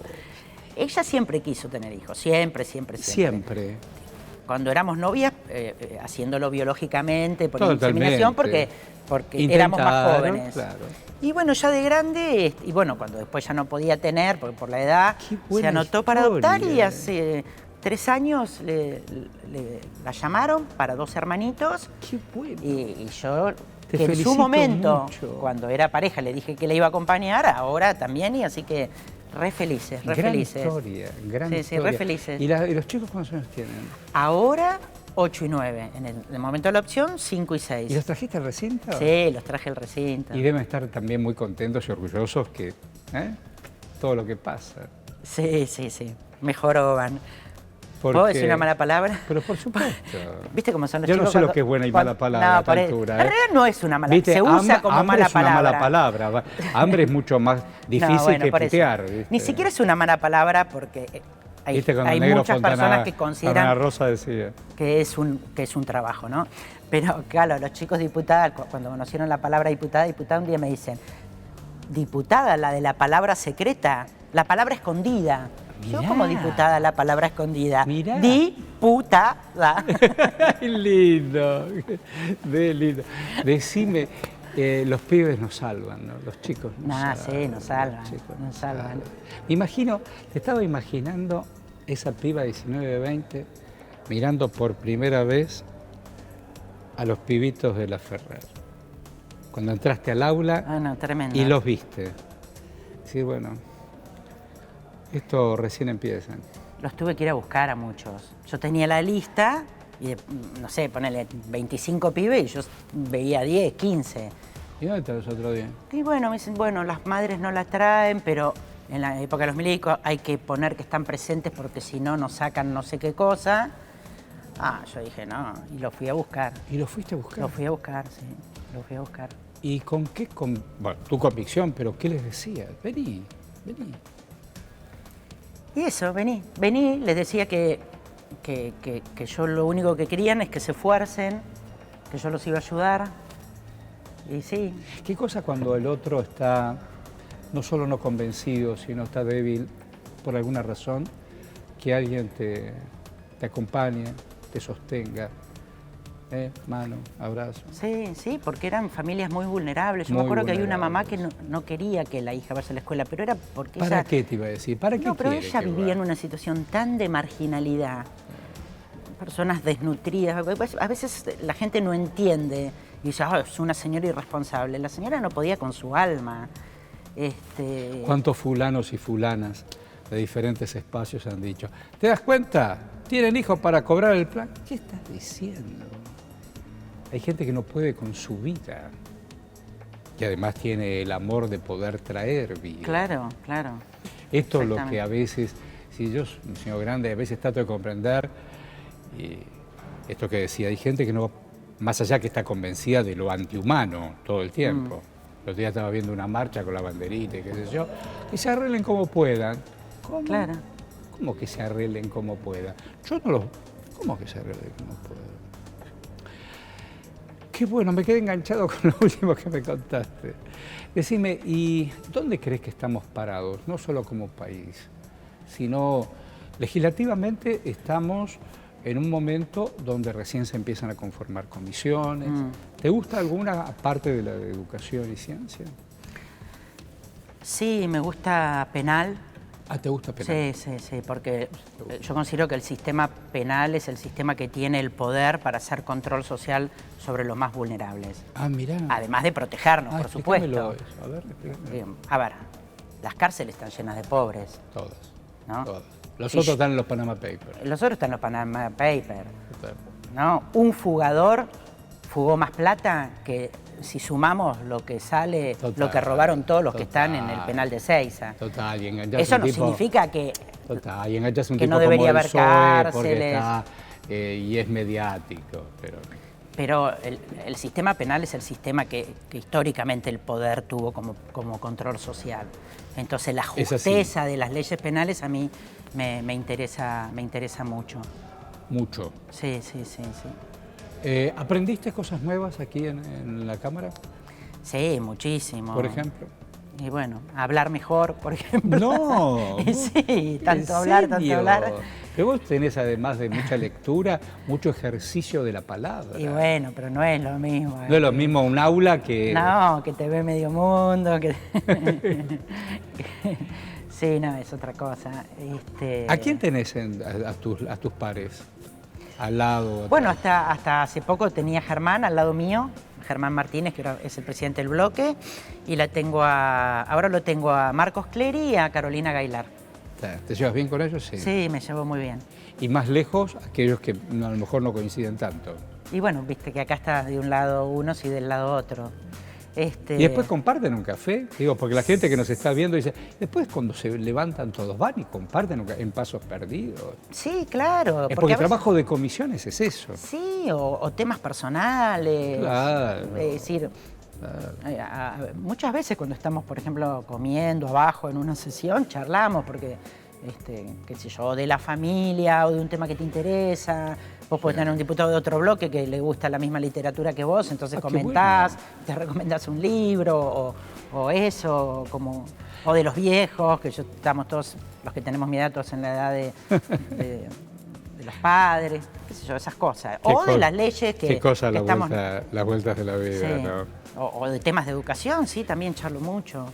Ella siempre quiso tener hijos, siempre. Siempre. Cuando éramos novias, haciéndolo biológicamente, por inseminación, porque éramos más jóvenes. Claro. Y bueno, ya de grande, y bueno, cuando después ya no podía tener, porque por la edad, se anotó para adoptar y hace 3 años la llamaron para 2 hermanitos. Qué bueno. Y yo, que en su momento, cuando era pareja, le dije que le iba a acompañar, ahora también, y así que re felices. Gran historia. Sí, re felices. ¿Y los chicos cuántos años tienen? Ahora 8 y 9. En el momento de la opción, 5 y 6. ¿Y los trajiste al recinto? Sí, los traje al recinto. Y deben estar también muy contentos y orgullosos que todo lo que pasa. Sí. Mejoran. ¿Puedo decir una mala palabra? Pero por supuesto. ¿Viste cómo son los chicos? chicos? Yo no sé lo que es buena y mala palabra a esta altura. En realidad no es una mala palabra. Se usa como mala palabra. Hambre es una mala palabra. Hambre es mucho más difícil que putear. Ni siquiera es una mala palabra porque hay muchas personas que consideran Rosa decía que es un trabajo, ¿no? Pero claro, los chicos diputadas, cuando conocieron la palabra diputada, un día me dicen, diputada, la de la palabra secreta, la palabra escondida. Mirá. Yo como diputada, la palabra escondida. Mirá. Diputada. Lindo, lindo. Decime, los pibes nos salvan, ¿no? Los chicos nos salvan. Sí, nos salvan. Te estaba imaginando esa piba de 19, 20, mirando por primera vez a los pibitos de la Ferrer. Cuando entraste al aula tremendo. Y los viste. Sí, bueno, esto recién empieza. Los tuve que ir a buscar a muchos. Yo tenía la lista y, no sé, ponele 25 pibes y yo veía 10, 15. ¿Y dónde están los otros 10? Y bueno, me dicen, las madres no las traen, pero en la época de los milicos hay que poner que están presentes porque si no nos sacan no sé qué cosa. Yo dije, no, y lo fui a buscar. ¿Y lo fuiste a buscar? Lo fui a buscar, sí, lo fui a buscar. ¿Y con qué? Bueno, tu convicción, pero ¿qué les decías? Vení. Y eso, vení, les decía que yo lo único que querían es que se esfuercen, que yo los iba a ayudar, y sí. ¿Qué cosa cuando el otro está no solo no convencido, sino está débil por alguna razón, que alguien te acompañe, te sostenga? Mano, abrazo. Sí, porque eran familias muy vulnerables. Yo me acuerdo que hay una mamá que no quería que la hija vaya a la escuela, pero era porque ¿Para qué te iba a decir? ¿Para qué? No, pero ella vivía en una situación tan de marginalidad, personas desnutridas. A veces la gente no entiende y dice, es una señora irresponsable. La señora no podía con su alma. ¿Cuántos fulanos y fulanas de diferentes espacios han dicho, ¿te das cuenta? ¿Tienen hijos para cobrar el plan? ¿Qué estás diciendo? Hay gente que no puede con su vida, que además tiene el amor de poder traer vida. Claro. Esto es lo que a veces, si yo, señor Grande, a veces trato de comprender, y esto que decía, hay gente que no, más allá que está convencida de lo antihumano todo el tiempo. El otro día estaba viendo una marcha con la banderita y qué sé yo, y se arreglen como puedan. ¿Cómo? Claro. ¿Cómo que se arreglen como puedan? ¿Cómo que se arreglen como puedan? Qué bueno, me quedé enganchado con lo último que me contaste. Decime, ¿y dónde crees que estamos parados? No solo como país, sino legislativamente estamos en un momento donde recién se empiezan a conformar comisiones. ¿Te gusta alguna parte de la de educación y ciencia? Sí, me gusta penal. Ah, ¿te gusta penal? Sí, porque yo considero que el sistema penal es el sistema que tiene el poder para hacer control social sobre los más vulnerables. Ah, mirá. Además de protegernos, por supuesto. Eso. A ver, explícamelo. A ver, las cárceles están llenas de pobres. Todas, ¿no? todas. Los otros están en los Panama Papers. Los otros están en los Panama Papers. ¿No? Un fugador fugó más plata que si sumamos lo que sale, lo que robaron todos los que están en el penal de Ezeiza. Total, y eso no significa que, total, y enganchas un que tipo no debería como el haber PSOE cárceles. Porque está, y es mediático, pero el sistema penal es el sistema que históricamente el poder tuvo como control social. Entonces la justeza de las leyes penales a mí me interesa mucho. Mucho. Sí. ¿Aprendiste cosas nuevas aquí en la Cámara? Sí, muchísimo. ¿Por ejemplo? Y bueno, hablar mejor, por ejemplo. No. Sí, tanto hablar. Pero vos tenés, además de mucha lectura, mucho ejercicio de la palabra. Y bueno, pero no es lo mismo. No es lo mismo un aula que... No, que te ve medio mundo, que... Sí, no, es otra cosa. ¿A quién tenés a tus pares? Al lado. Bueno, hasta hace poco tenía a Germán al lado mío, Germán Martínez, que es el presidente del bloque, y ahora lo tengo a Marcos Clery y a Carolina Gailar. ¿Te llevas bien con ellos? Sí. Sí, me llevo muy bien. Y más lejos, aquellos que a lo mejor no coinciden tanto. Y bueno, viste que acá está de un lado unos y del lado otro. ¿Y después comparten un café? Digo, porque la gente que nos está viendo dice, después cuando se levantan todos van y comparten en pasos perdidos. Sí, claro. Porque el trabajo de comisiones es eso. Sí, o temas personales. Claro. Es decir, muchas veces cuando estamos, por ejemplo, comiendo abajo en una sesión, charlamos porque, qué sé yo, de la familia o de un tema que te interesa. Vos podés tener un diputado de otro bloque que le gusta la misma literatura que vos, entonces comentás, te recomendás un libro o eso, o de los viejos, que estamos todos, los que tenemos mi edad, todos en la edad de los padres, qué sé yo, esas cosas. De las leyes que... Qué cosa que las vueltas de la vida, sí. ¿no? O de temas de educación, sí, también charlo mucho.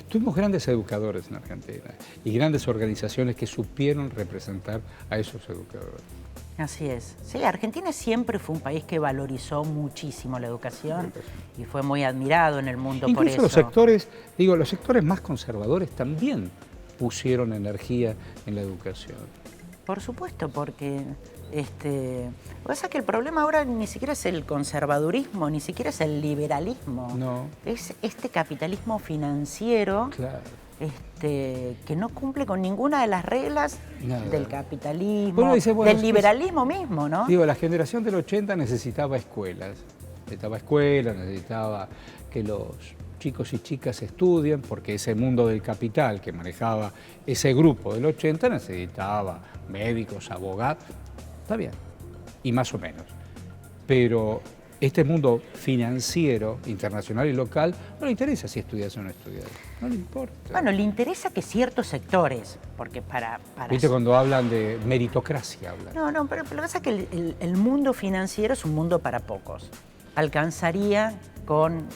Tuvimos grandes educadores en Argentina y grandes organizaciones que supieron representar a esos educadores. Así es. Sí, Argentina siempre fue un país que valorizó muchísimo la educación y fue muy admirado en el mundo por eso. Incluso los sectores más conservadores también pusieron energía en la educación. Por supuesto, porque lo que pasa es que el problema ahora ni siquiera es el conservadurismo, ni siquiera es el liberalismo. No. Es este capitalismo financiero. Claro. Que no cumple con ninguna de las reglas del capitalismo, del liberalismo mismo, ¿no? Digo, la generación del 80 necesitaba escuelas, necesitaba que los chicos y chicas estudien, porque ese mundo del capital que manejaba ese grupo del 80 necesitaba médicos, abogados, está bien, y más o menos. Pero este mundo financiero, internacional y local, no le interesa si estudias o no estudias. No le importa. Bueno, le interesa que ciertos sectores, porque para... ¿Viste cuando hablan de meritocracia? No, pero lo que pasa es que el mundo financiero es un mundo para pocos. Alcanzaría con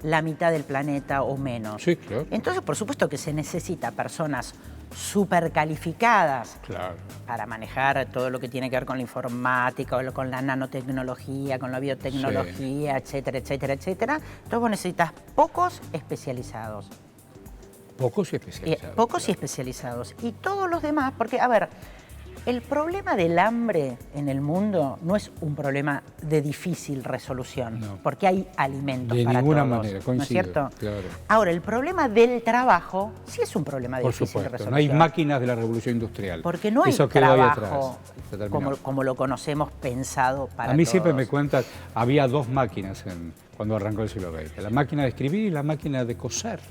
la mitad del planeta o menos. Sí, claro. Entonces, por supuesto que se necesita personas súper calificadas para manejar todo lo que tiene que ver con la informática, o con la nanotecnología, con la biotecnología, etcétera, etcétera, etcétera. Entonces vos necesitas pocos especializados. Pocos y especializados. Pocos y especializados. Y todos los demás, porque, a ver, el problema del hambre en el mundo no es un problema de difícil resolución, porque hay alimentos para todos. De ninguna manera, coincido. ¿No es cierto? Claro. Ahora, el problema del trabajo sí es un problema de difícil resolución. No hay máquinas de la revolución industrial. Porque no hay trabajo como lo conocemos pensado para todos. A mí siempre me cuentan, había dos máquinas cuando arrancó el siglo XX, la máquina de escribir y la máquina de coser,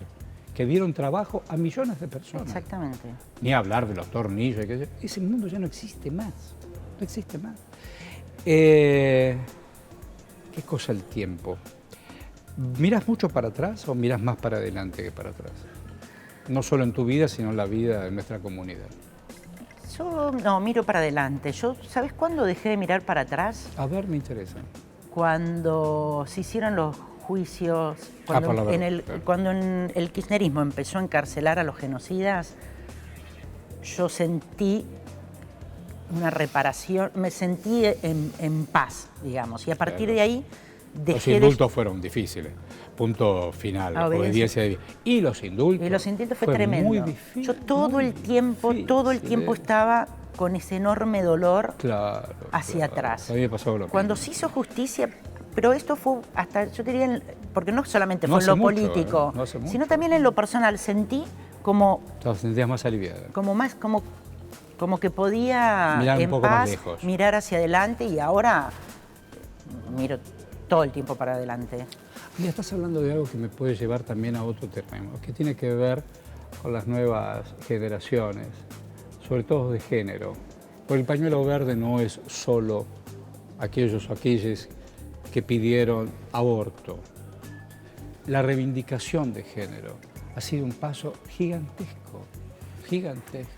que dieron trabajo a millones de personas. Exactamente. Ni hablar de los tornillos. Ese mundo ya no existe más. No existe más. ¿Qué cosa el tiempo? ¿Miras mucho para atrás o miras más para adelante que para atrás? No solo en tu vida, sino en la vida de nuestra comunidad. Yo no, miro para adelante. ¿Sabes cuándo dejé de mirar para atrás? A ver, me interesa. Cuando se hicieron los juicios. Claro. Cuando en el kirchnerismo empezó a encarcelar a los genocidas, yo sentí una reparación, me sentí en paz, digamos, y a partir de ahí dejé Los indultos fueron difíciles, punto final, obediencia de... Y los indultos fue tremendo. Muy difícil, yo todo el tiempo estaba con ese enorme dolor hacia atrás. A mí me pasó lo mismo. Cuando se hizo justicia, pero esto fue hasta, yo diría, porque no solamente fue en lo político, sino también en lo personal, sentí como... Te sentías más aliviada. Como que podía mirar en paz mirar hacia adelante, y ahora miro todo el tiempo para adelante. Mira, estás hablando de algo que me puede llevar también a otro terreno, que tiene que ver con las nuevas generaciones, sobre todo de género. Porque el pañuelo verde no es solo aquellos o aquellas que pidieron aborto. La reivindicación de género ha sido un paso gigantesco, gigantesco.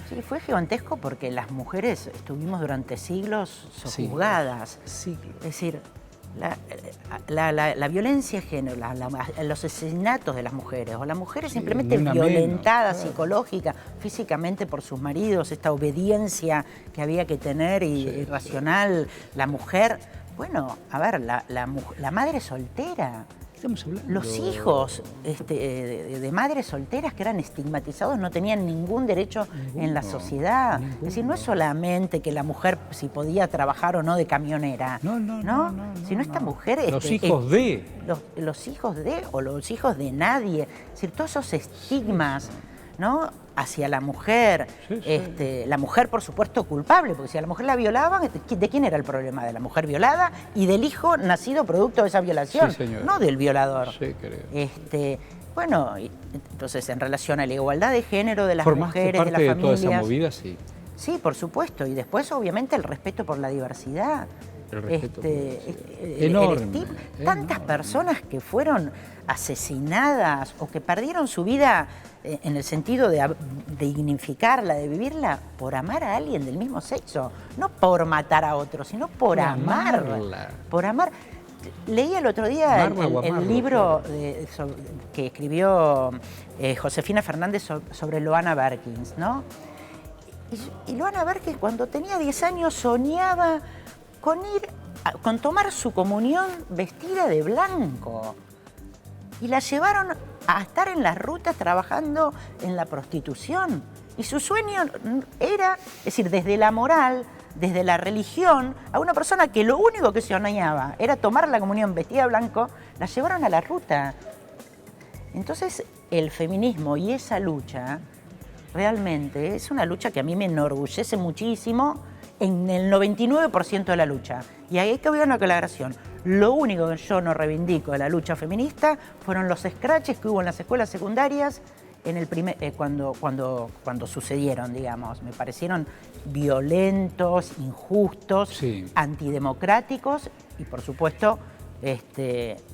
Sí, fue gigantesco porque las mujeres estuvimos durante siglos sojuzgadas. Sí. Es decir, la violencia de género, los asesinatos de las mujeres, o las mujeres simplemente violentadas psicológica, físicamente por sus maridos, esta obediencia que había que tener irracional, la mujer, bueno, a ver, la madre soltera. Estamos hablando. Los hijos de madres solteras que eran estigmatizados no tenían ningún derecho en la sociedad. Es decir, no es solamente que la mujer si podía trabajar o no de camionera, sino esta mujer... Los hijos de... Los hijos de, o los hijos de nadie. Es decir, todos esos estigmas, ¿no?, hacia la mujer. La mujer, por supuesto, culpable, porque si a la mujer la violaban, ¿de quién era el problema? De la mujer violada y del hijo nacido producto de esa violación, no del violador. Sí, creo. Bueno, entonces en relación a la igualdad de género de las mujeres, de las familias... ¿Formaste parte de toda esa movida? Sí. Sí, por supuesto. Y después, obviamente, el respeto por la diversidad. Enorme. Tantas personas que fueron asesinadas o que perdieron su vida en el sentido de dignificarla, de vivirla, por amar a alguien del mismo sexo. No por matar a otro, sino por amarla. Por amar. Leí el otro día el libro que escribió Josefina Fernández sobre Loana Berkins, ¿no? Y Loana Berkins, cuando tenía 10 años, soñaba con tomar su comunión vestida de blanco. Y la llevaron a estar en las rutas trabajando en la prostitución. Y su sueño era, es decir, desde la moral, desde la religión, a una persona que lo único que soñaba era tomar la comunión vestida de blanco, la llevaron a la ruta. Entonces, el feminismo y esa lucha realmente es una lucha que a mí me enorgullece muchísimo en el 99% de la lucha. Y ahí hay que haber una aclaración. Lo único que yo no reivindico de la lucha feminista fueron los scratches que hubo en las escuelas secundarias en el cuando sucedieron, digamos. Me parecieron violentos, injustos, antidemocráticos y, por supuesto,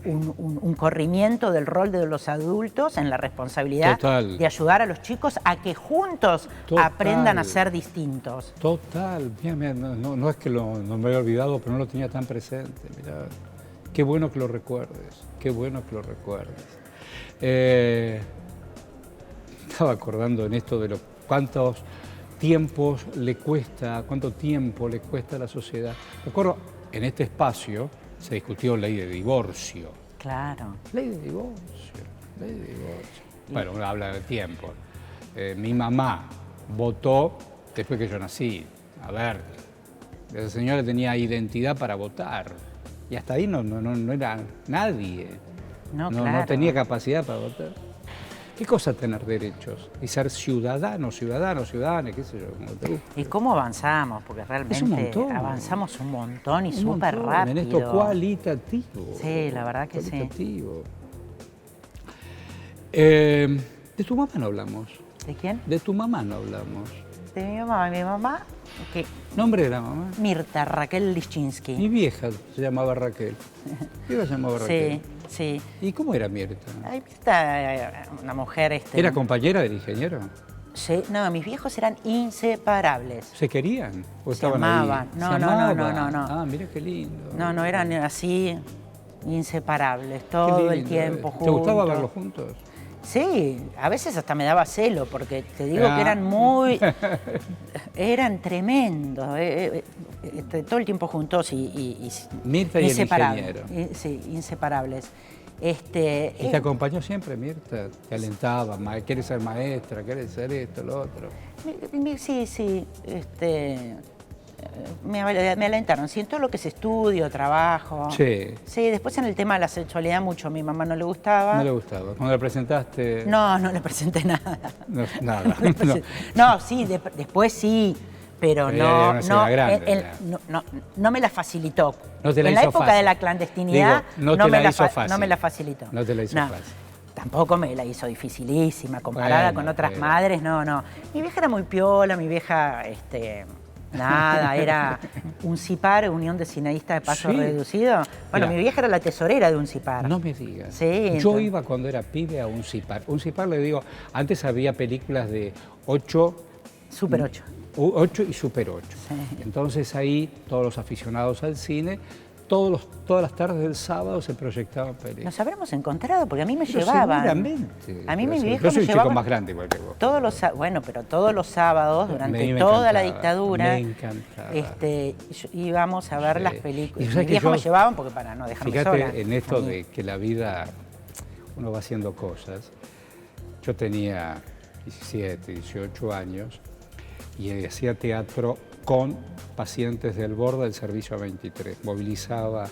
un corrimiento del rol de los adultos en la responsabilidad de ayudar a los chicos a que juntos aprendan a ser distintos. Total. Mira, no es que no me había olvidado, pero no lo tenía tan presente. Mirá, qué bueno que lo recuerdes, qué bueno que lo recuerdes. Estaba acordando en esto de cuánto tiempo le cuesta a la sociedad. Recuerdo, en este espacio se discutió ley de divorcio. Claro. Ley de divorcio. Bueno, uno habla de tiempo. Mi mamá votó después que yo nací. A ver, esa señora tenía identidad para votar. Y hasta ahí no era nadie. No tenía capacidad para votar. ¿Qué cosa tener derechos? Y ser ciudadanos, ciudadanas, qué sé yo, como te gusta. ¿Y cómo avanzamos? Porque realmente avanzamos un montón y súper rápido. En esto cualitativo. Sí, la verdad que sí. De tu mamá no hablamos. ¿De quién? De tu mamá no hablamos. De mi mamá. ¿Qué? ¿Nombre de la mamá? Mirta Raquel Lischinski. Mi vieja se llamaba Raquel. Mi vieja se llamaba Raquel. Sí. ¿Y cómo era Mirta? Mirta, una mujer... ¿Era compañera del ingeniero? Sí, no, mis viejos eran inseparables. ¿Se querían? ¿O se amaban. Ahí? No. Ah, mira qué lindo. No, eran así. inseparables, todo el tiempo juntos. ¿Te gustaba verlos juntos? Sí, a veces hasta me daba celo, porque te digo que eran muy... eran tremendos, todo el tiempo juntos y Mirta y inseparables. el ingeniero. Sí, inseparables. ¿Y te acompañó siempre, Mirta? ¿Te alentaba? ¿Quieres ser maestra? ¿Quieres ser esto, lo otro? Sí. Me alentaron. Sí, en todo lo que es estudio, trabajo. Sí. Sí, después en el tema de la sexualidad mucho a mi mamá no le gustaba. No le gustaba. ¿Cuando le presentaste? No le presenté nada. No, nada. No, sí, después sí, pero no me la facilitó. No te la en hizo la época fácil. De la clandestinidad Digo, no me la facilitó. No te la hizo fácil. Tampoco me la hizo dificilísima, comparada con otras madres, no. Mi vieja era muy piola, mi vieja, nada, era un CIPAR, Unión de Cineastas de Paso Reducido. Bueno, mi vieja era la tesorera de un CIPAR. No me digas. Sí, yo iba cuando era pibe a un CIPAR. Un CIPAR, le digo, antes había películas de 8... Super 8. 8 y Super 8. Sí. Entonces ahí todos los aficionados al cine, todas las tardes del sábado se proyectaban películas. Nos habremos encontrado, porque a mí me llevaban. Seguramente. A mí mi vieja yo soy me un llevaba chico más grande igual que vos. Pero todos los sábados, durante toda la dictadura, me encantaba. íbamos a ver las películas. Y Mis viejos me llevaban porque para no dejarme sola. Fíjate en esto de que la vida, uno va haciendo cosas. Yo tenía 17, 18 años y hacía teatro con pacientes del borde del servicio 23. Movilizaba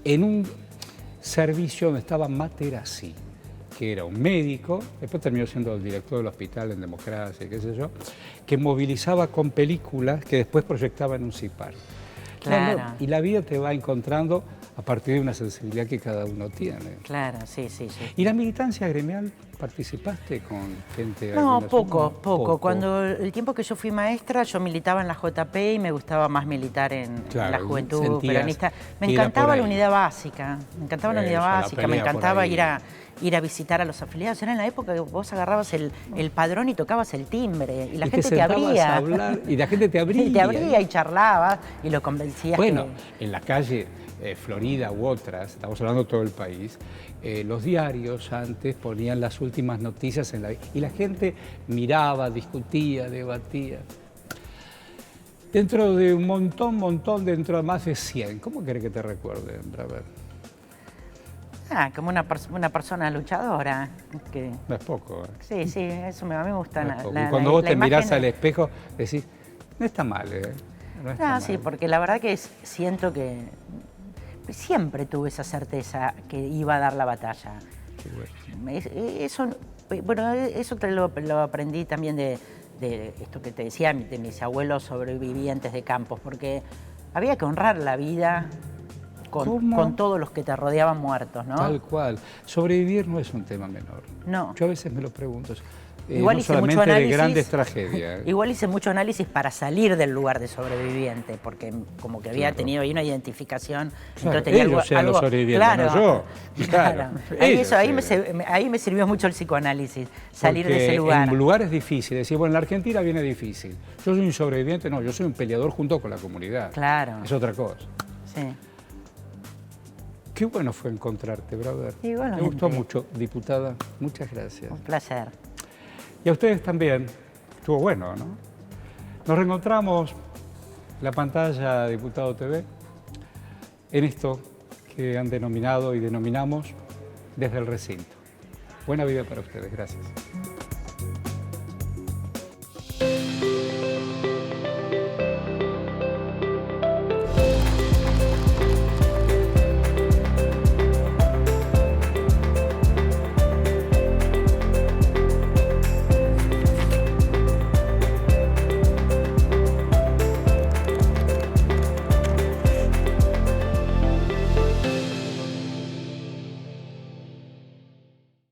en un servicio donde estaba Materazzi, que era un médico, después terminó siendo el director del hospital en democracia, qué sé yo, que movilizaba con películas que después proyectaba en un CIPAR. Claro. Y la vida te va encontrando a partir de una sensibilidad que cada uno tiene. Claro, sí. ¿Y la militancia gremial participaste con gente? No, poco. Cuando el tiempo que yo fui maestra, yo militaba en la JP y me gustaba más militar en la juventud peronista. Me encantaba la unidad básica, me encantaba ir a visitar a los afiliados. Era en la época que vos agarrabas el padrón y tocabas el timbre y la gente te abría. Y la gente te abría. Y te abría y charlabas y lo convencías. Bueno, en la calle Florida u otras, estamos hablando de todo el país, los diarios antes ponían las últimas noticias y la gente miraba, discutía, debatía. Dentro de un montón, dentro de más de 100, ¿cómo querés que te recuerden, Braver? Como una persona luchadora. No es poco. Sí, eso a mí me gusta. Y cuando vos te mirás al espejo, decís, no está mal, No está mal. Sí, porque la verdad que siento que siempre tuve esa certeza que iba a dar la batalla. Qué bueno. Eso te lo aprendí también de esto que te decía, de mis abuelos sobrevivientes de campos, porque había que honrar la vida con todos los que te rodeaban muertos, ¿no? Tal cual. Sobrevivir no es un tema menor. No. Yo a veces me lo pregunto. Igual no hice solamente mucho análisis, de grandes tragedias. Igual hice mucho análisis para salir del lugar de sobreviviente, porque como que había tenido ahí una identificación. Claro, entonces tenía ellos eran los sobrevivientes, no yo. Claro. Ahí me sirvió mucho el psicoanálisis, salir de ese lugar. En lugares difíciles, decir, bueno, en la Argentina viene difícil. Yo soy un sobreviviente, no, yo soy un peleador junto con la comunidad. Claro. Es otra cosa. Sí. Qué bueno fue encontrarte, brother. Igualmente. Me gustó mucho, diputada. Muchas gracias. Un placer. Y a ustedes también. Estuvo bueno, ¿no? Nos reencontramos en la pantalla de Diputado TV en esto que han denominado y denominamos Desde el Recinto. Buena vida para ustedes. Gracias.